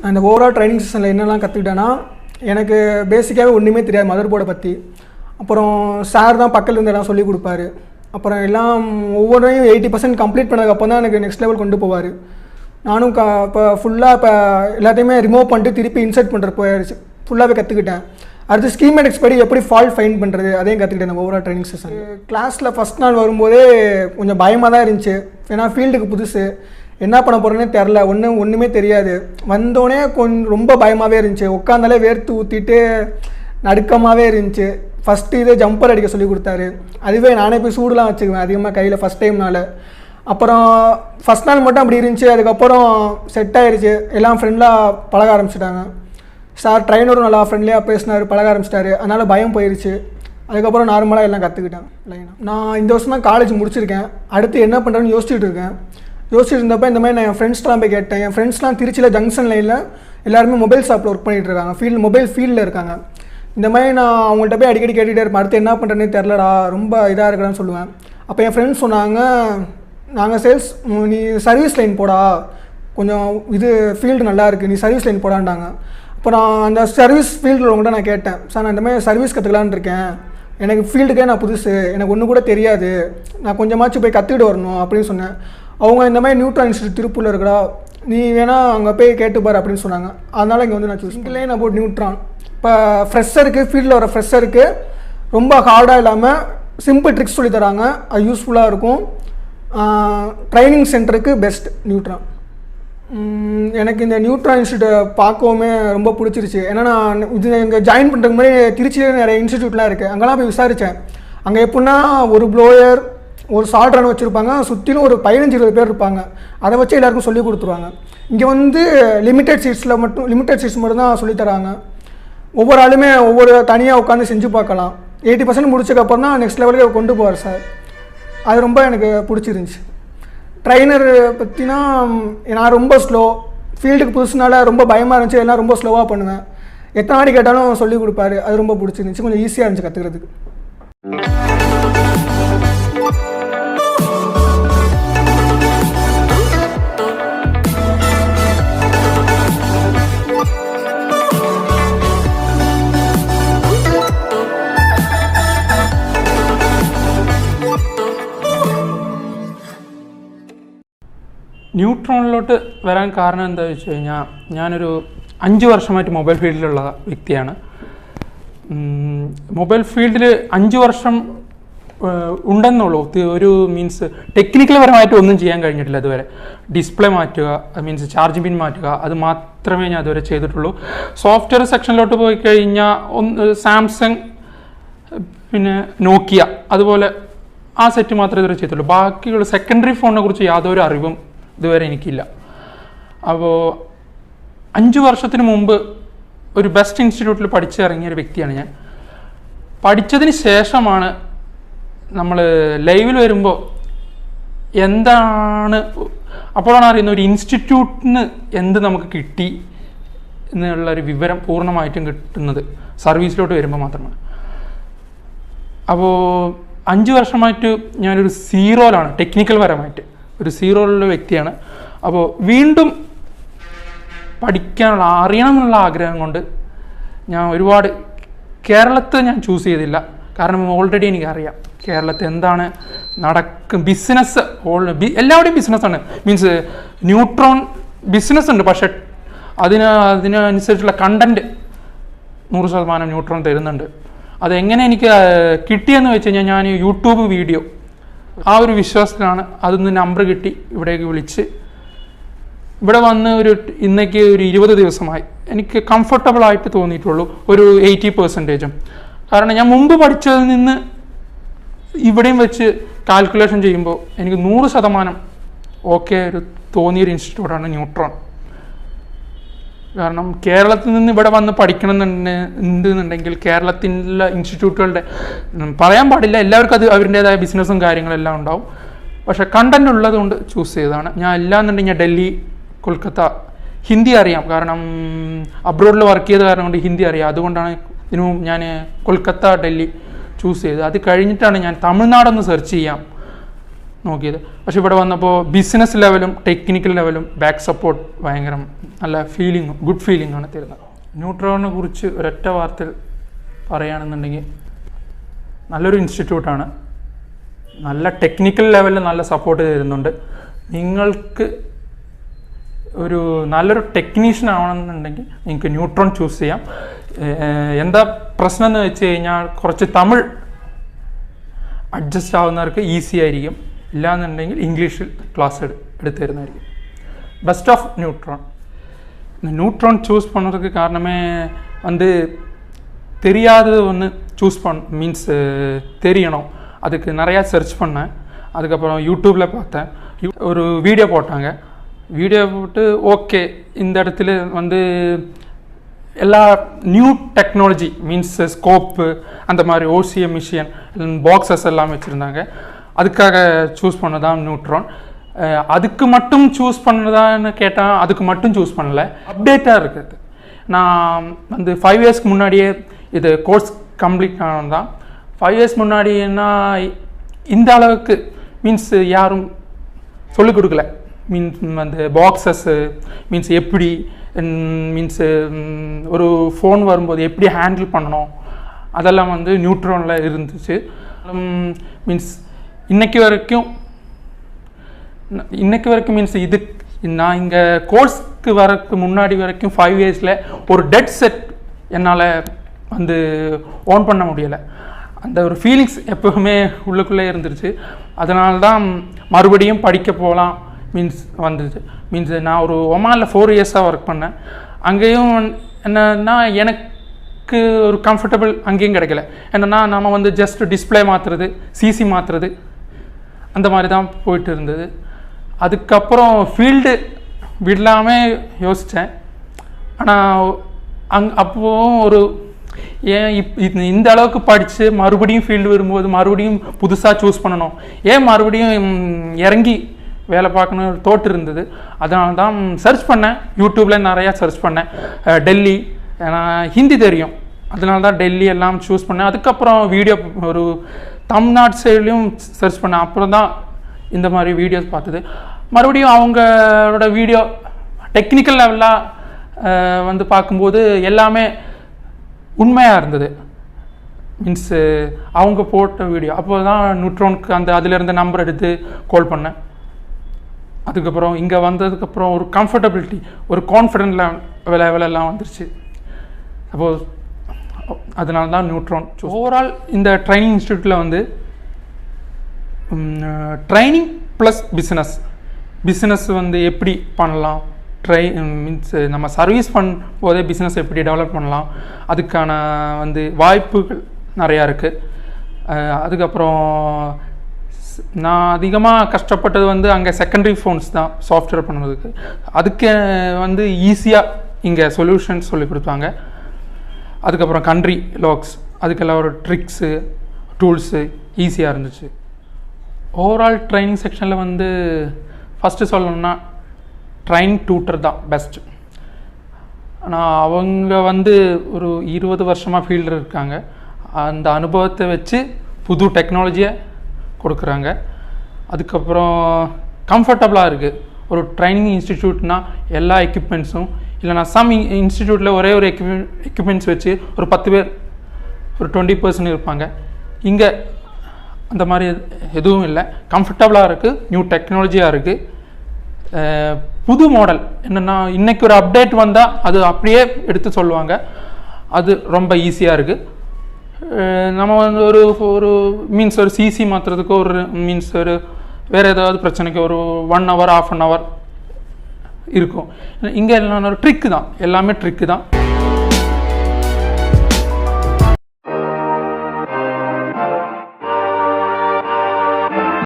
அந்த overall training செஷனில் என்னெல்லாம் கற்றுக்கிட்டேன்னா, எனக்கு பேசிக்காகவே ஒன்றுமே தெரியாது மதர் போர்டை பற்றி. அப்புறம் சார் தான் பக்கத்தில் இருந்து எல்லாம் சொல்லிக் கொடுப்பாரு. அப்புறம் எல்லாம் ஒவ்வொன்றையும் 80% கம்ப்ளீட் பண்ணதுக்கப்புறம் தான் எனக்கு நெக்ஸ்ட் லெவல் கொண்டு போவார். நானும் இப்போ ஃபுல்லாக இப்போ எல்லாத்தையுமே ரிமூவ் பண்ணிட்டு திருப்பி இன்சர்ட் பண்ணுற போயிடுச்சு, ஃபுல்லாகவே கற்றுக்கிட்டேன். அடுத்து ஸ்கீமேட்டிக்ஸ் படி எப்படி ஃபால்ட் ஃபைண்ட் பண்ணுறது அதையும் கற்றுக்கிட்டேன் இந்த ஓவரால் ட்ரைனிங் செஷன். கிளாஸில் ஃபஸ்ட் நாள் வரும்போதே கொஞ்சம் பயமாக தான் இருந்துச்சு. ஏன்னா ஃபீல்டுக்கு புதுசு, என்ன பண்ண போகிறேன்னே தெரில, ஒன்றுமே தெரியாது. வந்தோடனே கொஞ்சம் ரொம்ப பயமாகவே இருந்துச்சு. உட்காந்தாலே வேர்த்து ஊற்றிட்டு நடுக்கமாகவே இருந்துச்சு. ஃபஸ்ட்டு இதே ஜம்பர் அடிக்க சொல்லி கொடுத்தாரு. அதுவே நானே போய் சூடுலாம் வச்சுக்குவேன் அதிகமாக கையில் ஃபஸ்ட் டைம்னால. அப்புறம் ஃபஸ்ட் நாள் மட்டும் அப்படி இருந்துச்சு. அதுக்கப்புறம் செட் ஆகிடுச்சு, எல்லாம் ஃப்ரெண்டாக பழக ஆரம்பிச்சிட்டாங்க. சார் ட்ரைனரும் நல்லா ஃப்ரெண்ட்லியாக பேசினார், பழக ஆரம்பிச்சிட்டாரு. அதனால் பயம் போயிடுச்சு. அதுக்கப்புறம் நார்மலாக எல்லாம் கற்றுக்கிட்டேன் லைனாக. நான் இந்த வருஷம் தான் காலேஜ் முடிச்சிருக்கேன். அடுத்து என்ன பண்ணுறேன்னு யோசிச்சுட்டு இருக்கேன். யோசிச்சுட்டு இருந்தப்போ இந்த மாதிரி நான் என் ஃப்ரெண்ட்ஸ்லாம் போய் கேட்டேன். என் ஃப்ரெண்ட்ஸ்லாம் திருச்சியில் ஜங்ஷன் லைனில் எல்லாருமே மொபைல் ஷாப்பில் ஒர்க் பண்ணிகிட்டு இருக்காங்க, மொபைல் ஃபீல்டில் இருக்காங்க. இந்த மாதிரி நான் அவங்கள்ட்ட போய் அடிக்கடி கேட்டுகிட்டே இருப்பேன், அடுத்து என்ன பண்ணுறேன்னே தெரிலடா, ரொம்ப இதாக இருக்கிறான்னு சொல்லுவேன். அப்போ என் ஃப்ரெண்ட்ஸ் சொன்னாங்க, நாங்கள் சேல்ஸ், நீ சர்வீஸ் லைன் போடா, கொஞ்சம் இது ஃபீல்டு நல்லா இருக்குது, நீ சர்வீஸ் லைன் போடான்ட்டாங்க. அப்போ நான் அந்த சர்வீஸ் ஃபீல்டில் உங்கள்கிட்ட நான் கேட்டேன், சார் நான் இந்த மாதிரி சர்வீஸ் கற்றுக்கலான்னு இருக்கேன், எனக்கு ஃபீல்டுக்கே நான் புதுசு, எனக்கு ஒன்று கூட தெரியாது, நான் கொஞ்சமாச்சும் போய் கற்றுக்கிட்டு வரணும் அப்படின்னு சொன்னேன். அவங்க இந்த மாதிரி நியூட்ரான் இன்ஸ்டியூட் திருப்பூரில் இருக்கடா, நீ வேணால் அங்கே போய் கேட்டுப்பார் அப்படின்னு சொன்னாங்க. அதனால் இங்கே வந்து நான் சூஸ் லைன் அபவுட் நியூட்ரான். இப்போ ஃப்ரெஷருக்கு, ஃபீல்டில் வர ஃப்ரெஷருக்கு ரொம்ப ஹார்டாக இல்லாமல் சிம்பிள் ட்ரிக்ஸ் சொல்லி தராங்க, அது யூஸ்ஃபுல்லாக இருக்கும். ட்ரைனிங் சென்டருக்கு பெஸ்ட் நியூட்ரான். எனக்கு இந்த நியூட்ரான் இன்ஸ்டியூட்டை பார்க்கவுமே ரொம்ப பிடிச்சிருச்சு. ஏன்னா நான் இது இங்கே ஜாயின் பண்ணுறதுக்கு முன்னாடி திருச்சியில் நிறைய இன்ஸ்டியூட்லாம் இருக்குது, அங்கெல்லாம் போய் விசாரித்தேன். அங்கே எப்படின்னா ஒரு ப்ளோயர், ஒரு சால்ட்ரன் வச்சுருப்பாங்க, சுற்றிலும் ஒரு 15-20 பேர் இருப்பாங்க, அதை வச்சு எல்லாருக்கும் சொல்லி கொடுத்துருவாங்க. இங்கே வந்து லிமிட்டட் சீட்ஸ் மட்டும் தான் சொல்லித்தராங்க. ஒவ்வொரு ஆளுமே ஒவ்வொரு தனியாக உட்காந்து செஞ்சு பார்க்கலாம். 80% முடிச்சதுக்கப்புறம் தான் நெக்ஸ்ட் லெவலுக்கு கொண்டு போவார் சார். அது ரொம்ப எனக்கு பிடிச்சிருந்துச்சி. ட்ரைனர் பற்றினா நான் ரொம்ப ஸ்லோ, ஃபீல்டுக்கு புதுசுனால ரொம்ப பயமாக இருந்துச்சு, எல்லாம் ரொம்ப ஸ்லோவாக பண்ணுவேன். எத்தனை நாடி கேட்டாலும் சொல்லி கொடுப்பாரு, அது ரொம்ப பிடிச்சிருந்துச்சி, கொஞ்சம் ஈஸியாக இருந்துச்சு கற்றுக்கிறதுக்கு. ന്യൂട്രോണിലോട്ട് വരാൻ കാരണം എന്താണെന്ന് വെച്ച് കഴിഞ്ഞാൽ, ഞാനൊരു 5 വർഷമായിട്ട് മൊബൈൽ ഫീൽഡിലുള്ള വ്യക്തിയാണ്. മൊബൈൽ ഫീൽഡിൽ 5 വർഷം ഉണ്ടെന്നുള്ളൂ. ഒരു മീൻസ് ടെക്നിക്കൽ പരമായിട്ട് ഒന്നും ചെയ്യാൻ കഴിഞ്ഞിട്ടില്ല ഇതുവരെ. ഡിസ്പ്ലേ മാറ്റുക, മീൻസ് ചാർജിങ് പിൻ മാറ്റുക, അത് മാത്രമേ ഞാൻ ഇതുവരെ ചെയ്തിട്ടുള്ളൂ. സോഫ്റ്റ്വെയർ സെക്ഷനിലോട്ട് പോയി കഴിഞ്ഞാൽ സാംസങ്, പിന്നെ നോക്കിയ, അതുപോലെ ആ സെറ്റ് മാത്രമേ ഇതുവരെ ചെയ്തിട്ടുള്ളൂ. ബാക്കിയുള്ള സെക്കൻഡറി ഫോണിനെ കുറിച്ച് യാതൊരു അറിവും ഇതുവരെ എനിക്കില്ല. അപ്പോൾ 5 വർഷത്തിന് മുമ്പ് ഒരു ബെസ്റ്റ് ഇൻസ്റ്റിറ്റ്യൂട്ടിൽ പഠിച്ചിറങ്ങിയൊരു വ്യക്തിയാണ് ഞാൻ. പഠിച്ചതിന് ശേഷമാണ് നമ്മൾ ലൈവിൽ വരുമ്പോൾ എന്താണ്, അപ്പോഴാണ് അറിയുന്നത് ഒരു ഇൻസ്റ്റിറ്റ്യൂട്ടിന് എന്ത് നമുക്ക് കിട്ടി എന്നുള്ളൊരു വിവരം പൂർണ്ണമായിട്ടും കിട്ടുന്നത് സർവീസിലോട്ട് വരുമ്പോൾ മാത്രമാണ്. അപ്പോൾ 5 വർഷമായിട്ട് ഞാനൊരു സീറോയിലാണ്, ടെക്നിക്കൽ പരമായിട്ട് ഒരു സീറോയിലുള്ള വ്യക്തിയാണ്. അപ്പോൾ വീണ്ടും പഠിക്കാനുള്ള, അറിയണം എന്നുള്ള ആഗ്രഹം കൊണ്ട് ഞാൻ ഒരുപാട് കേരളത്തെ ഞാൻ ചൂസ് ചെയ്തില്ല. കാരണം ഓൾറെഡി എനിക്കറിയാം കേരളത്തിൽ എന്താണ് നടക്കും. ബിസിനസ് എല്ലാവരുടെയും ബിസിനസ്സാണ്, മീൻസ് ന്യൂട്രോൺ ബിസിനസ് ഉണ്ട്, പക്ഷെ അതിനനുസരിച്ചുള്ള കണ്ടൻറ്റ് 100% ന്യൂട്രോൺ തരുന്നുണ്ട്. അതെങ്ങനെ എനിക്ക് കിട്ടിയെന്ന് വെച്ച് കഴിഞ്ഞാൽ, ഞാൻ യൂട്യൂബ് വീഡിയോ ആ ഒരു വിശ്വാസത്തിലാണ്. അതൊന്ന് നമ്പർ കിട്ടി ഇവിടേക്ക് വിളിച്ച് ഇവിടെ വന്ന് ഇന്നേക്ക് ഒരു 20 ദിവസമായി. എനിക്ക് കംഫർട്ടബിളായിട്ട് തോന്നിയിട്ടുള്ളൂ, ഒരു 80%. കാരണം ഞാൻ മുമ്പ് പഠിച്ചതിൽ നിന്ന് ഇവിടെയും വെച്ച് കാൽക്കുലേഷൻ ചെയ്യുമ്പോൾ എനിക്ക് 100% ഓക്കെ തോന്നിയൊരു ഇൻസ്റ്റിറ്റ്യൂട്ടാണ് ന്യൂട്രോൺ. കാരണം കേരളത്തിൽ നിന്ന് ഇവിടെ വന്ന് പഠിക്കണമെന്നുണ്ടെങ്കിൽ കേരളത്തിലുള്ള ഇൻസ്റ്റിറ്റ്യൂട്ടുകളുടെ പറയാൻ പാടില്ല, എല്ലാവർക്കും അത് അവരുടേതായ ബിസിനസ്സും കാര്യങ്ങളെല്ലാം ഉണ്ടാവും. പക്ഷേ കണ്ടന്റ് ഉള്ളതുകൊണ്ട് ചൂസ് ചെയ്തതാണ്. ഞാൻ ഇല്ലാന്നുണ്ടെങ്കിൽ ഞാൻ ഡൽഹി, കൊൽക്കത്ത, ഹിന്ദി അറിയാം, കാരണം അബ്രോഡിൽ വർക്ക് ചെയ്ത കാരണം കൊണ്ട് ഹിന്ദി അറിയാം. അതുകൊണ്ടാണ് ഞാൻ കൊൽക്കത്ത, ഡൽഹി ചൂസ് ചെയ്തത്. അത് കഴിഞ്ഞിട്ടാണ് ഞാൻ തമിഴ്നാടൊന്ന് സെർച്ച് ചെയ്യാം നോക്കിയത്. പക്ഷെ ഇവിടെ വന്നപ്പോൾ ബിസിനസ് ലെവലും ടെക്നിക്കൽ ലെവലും ബാക്ക് സപ്പോർട്ട് ഭയങ്കര നല്ല ഫീലിംഗ്, ഗുഡ് ഫീലിംഗ് ആണ് തരുന്നത്. ന്യൂട്രോണിനെ കുറിച്ച് ഒരൊറ്റ വാർത്തയിൽ പറയുകയാണെന്നുണ്ടെങ്കിൽ നല്ലൊരു ഇൻസ്റ്റിറ്റ്യൂട്ടാണ്, നല്ല ടെക്നിക്കൽ ലെവലിൽ നല്ല സപ്പോർട്ട് തരുന്നുണ്ട്. നിങ്ങൾക്ക് ഒരു നല്ലൊരു ടെക്നീഷ്യൻ ആവണമെന്നുണ്ടെങ്കിൽ നിങ്ങൾക്ക് ന്യൂട്രോൺ ചൂസ് ചെയ്യാം. എന്താ പ്രശ്നം എന്ന് വെച്ച് കഴിഞ്ഞാൽ കുറച്ച് തമിഴ് അഡ്ജസ്റ്റ് ആവുന്നവർക്ക് ഈസി ആയിരിക്കും, ഇല്ലാന്നുണ്ടെങ്കിൽ ഇംഗ്ലീഷിൽ ക്ലാസ് எடுத்து தருന്നതായിരിക്കും. Best of neutron. இந்த நியூட்ரான் சூஸ் பண்ணுறதுக்கு காரணமே வந்து தெரியாதது ஒன்று சூஸ் மீன்ஸ் தெரியணும். அதுக்கு நிறையா சர்ச் பண்ணேன். அதுக்கப்புறம் யூடியூப்பில் பார்த்தேன், ஒரு வீடியோ போட்டாங்க. வீடியோ போட்டு ஓகே இந்த இடத்துல வந்து எல்லா நியூ டெக்னாலஜி மீன்ஸ் ஸ்கோப்பு அந்த மாதிரி ஓசிஎம் மிஷின் பாக்ஸஸ் எல்லாம் வச்சுருந்தாங்க. அதுக்காக சூஸ் பண்ணதான் நியூட்ரான். அதுக்கு மட்டும் சூஸ் பண்ணதான்னு கேட்டால் அதுக்கு மட்டும் சூஸ் பண்ணல, அப்டேட்டாக இருக்குது. நான் வந்து 5 இயர்ஸ்க்கு முன்னாடியே இது கோர்ஸ் கம்ப்ளீட் ஆனது தான். 5 இயர்ஸ் முன்னாடின்னா இந்த அளவுக்கு மீன்ஸ் யாரும் சொல்லிக் கொடுக்கல. மீன்ஸ் அந்த பாக்ஸஸ்ஸு மீன்ஸ் எப்படி மீன்ஸ் ஒரு ஃபோன் வரும்போது எப்படி ஹேண்டில் பண்ணணும் அதெல்லாம் வந்து நியூட்ரானில் இருந்துச்சு. மீன்ஸ் இன்னைக்கு வரைக்கும் மீன்ஸ் இது நான் இங்கே கோர்ஸ்க்கு வரக்கு முன்னாடி வரைக்கும் 5 இயர்ஸில் ஒரு டெட் செட் என்னால் வந்து ஓன் பண்ண முடியலை. அந்த ஒரு ஃபீலிங்ஸ் எப்போவுமே உள்ளுக்குள்ளே இருந்துருச்சு. அதனால தான் மறுபடியும் படிக்க போகலாம் மீன்ஸ் வந்துச்சு. மீன்ஸ் நான் ஒரு ஒமானில் 4 இயர்ஸாக ஒர்க் பண்ணேன். அங்கேயும் என்னன்னா எனக்கு ஒரு கம்ஃபர்டபுள் அங்கேயும் கிடைக்கல. என்னென்னா நம்ம வந்து ஜஸ்ட் டிஸ்பிளே மாற்றுறது, சிசி மாற்றுறது அந்த மாதிரி தான் போயிட்டு இருந்தது. அதுக்கப்புறம் ஃபீல்டு விடலாமல் யோசித்தேன். ஆனால் அப்போவும் ஒரு ஏன் இந்த அளவுக்கு படித்து மறுபடியும் ஃபீல்டு வரும்போது மறுபடியும் புதுசாக சூஸ் பண்ணணும், ஏன் மறுபடியும் இறங்கி வேலை பார்க்கணும் தோட்டு இருந்தது. அதனால தான் சர்ச் பண்ணேன், யூடியூப்பில் நிறையா சர்ச் பண்ணேன். டெல்லி, ஏன்னா ஹிந்தி தெரியும், அதனால தான் டெல்லி எல்லாம் சூஸ் பண்ணேன். அதுக்கப்புறம் வீடியோ ஒரு தமிழ்நாடு சைட்லேயும் சர்ச் பண்ணேன். அப்புறம் தான் இந்த மாதிரி வீடியோஸ் பார்த்தது. மறுபடியும் அவங்களோட வீடியோ டெக்னிக்கல் லெவலாக வந்து பார்க்கும்போது எல்லாமே உண்மையாக இருந்தது. மீன்ஸ் அவங்க போட்ட வீடியோ. அப்போ தான் நியூட்ரானுக்கு அந்த அதிலேருந்து நம்பர் எடுத்து கால் பண்ணேன். அதுக்கப்புறம் இங்கே வந்ததுக்கப்புறம் ஒரு கம்ஃபர்டபிலிட்டி, ஒரு கான்ஃபிடென்ட் லெவலெல்லாம் வந்துருச்சு. சப்போஸ் அதனால தான் நியூட்ரான். ஓவரால் இந்த ட்ரைனிங் இன்ஸ்டியூட்டில் வந்து ட்ரைனிங் ப்ளஸ் பிஸ்னஸ் வந்து எப்படி பண்ணலாம், மீன்ஸ் நம்ம சர்வீஸ் பண்ணும்போதே பிஸ்னஸ் எப்படி டெவலப் பண்ணலாம், அதுக்கான வந்து வாய்ப்புகள் நிறையா இருக்குது. அதுக்கப்புறம் நான் அதிகமாக கஷ்டப்பட்டது வந்து அங்கே செகண்டரி ஃபோன்ஸ் தான் சாஃப்ட்வேர் பண்ணுறதுக்கு. அதுக்கு வந்து ஈஸியாக இங்கே சொல்யூஷன்ஸ் சொல்லி கொடுத்தாங்க. அதுக்கப்புறம் கண்ட்ரி லாக்ஸ், அதுக்கெல்லாம் ஒரு ட்ரிக்ஸு டூல்ஸு ஈஸியாக இருந்துச்சு. ஓவரால் ட்ரைனிங் செக்ஷனில் வந்து ஃபஸ்ட்டு சொல்லணும்னா ட்ரைனிங் டியூட்டர் தான் பெஸ்ட்டு. ஆனால் அவங்க வந்து ஒரு 20 வருஷமாக ஃபீல்டில் இருக்காங்க. அந்த அனுபவத்தை வச்சு புது டெக்னாலஜியை கொடுக்குறாங்க. அதுக்கப்புறம் கம்ஃபர்டபுளாக இருக்குது. ஒரு ட்ரைனிங் இன்ஸ்டிடியூட்னால் எல்லா எக்யூப்மெண்ட்ஸும் இல்லைனா சம் இன்ஸ்டிடியூட்டில் ஒரே ஒரு எக்யூப்மெண்ட்ஸ் வச்சு ஒரு 10 பேர் ஒரு 20% இருப்பாங்க. இங்கே அந்த மாதிரி எதுவும் இல்லை, கம்ஃபர்டபுளாக இருக்குது, நியூ டெக்னாலஜியாக இருக்குது. புது மாடல் என்னென்னா இன்றைக்கி ஒரு அப்டேட் வந்தால் அது அப்படியே எடுத்து சொல்லுவாங்க. அது ரொம்ப ஈஸியாக இருக்குது. நம்ம வந்து ஒரு மீன்ஸ் ஒரு சிசி மாற்றுறதுக்கு ஒரு மீன்ஸ் ஒரு வேறு ஏதாவது பிரச்சனைக்கு ஒரு 1 hour 1/2 hour இருக்கும். இங்கே எல்லாம் ஒரு ட்ரிக்கு தான், எல்லாமே ட்ரிக்கு தான்.